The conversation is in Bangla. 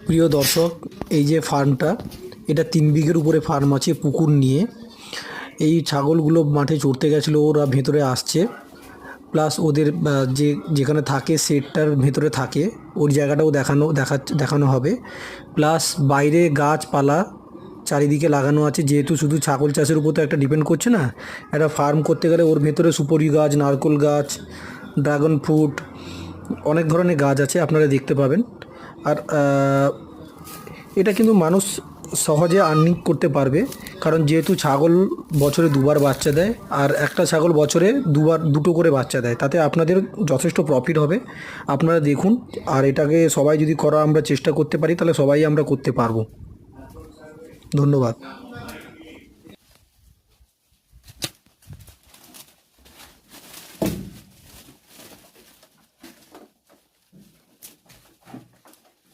প্রিয় দর্শক, এই যে ফার্মটা, এটা 3 বিঘের উপরে ফার্ম আছে পুকুর নিয়ে। এই ছাগলগুলো মাঠে চড়তে গেছিলো, ওরা ভেতরে আসছে। প্লাস ওদের যেখানে থাকে শেডটার ভেতরে থাকে, ওর জায়গাটাও দেখানো হবে। প্লাস বাইরে গাছপালা চারিদিকে লাগানো আছে, যেহেতু শুধু ছাগল চাষের উপর তো একটা ডিপেন্ড করছে না। একটা ফার্ম করতে গেলে ওর ভেতরে সুপারি গাছ, নারকেল গাছ, ড্রাগন ফ্রুট, অনেক ধরনের গাছ আছে, আপনারা দেখতে পাবেন। আর এটা কিন্তু মানুষ সহজে আর্নিং করতে পারবে, কারণ যেহেতু ছাগল বছরে 2বার বাচ্চা দেয়, আর একটা ছাগল বছরে দুটো করে বাচ্চা দেয়, তাতে আপনাদের যথেষ্ট প্রফিট হবে। আপনারা দেখুন, আর এটাকে সবাই যদি আমরা চেষ্টা করতে পারি, তাহলে সবাই আমরা করতে পারবো। ধন্যবাদ।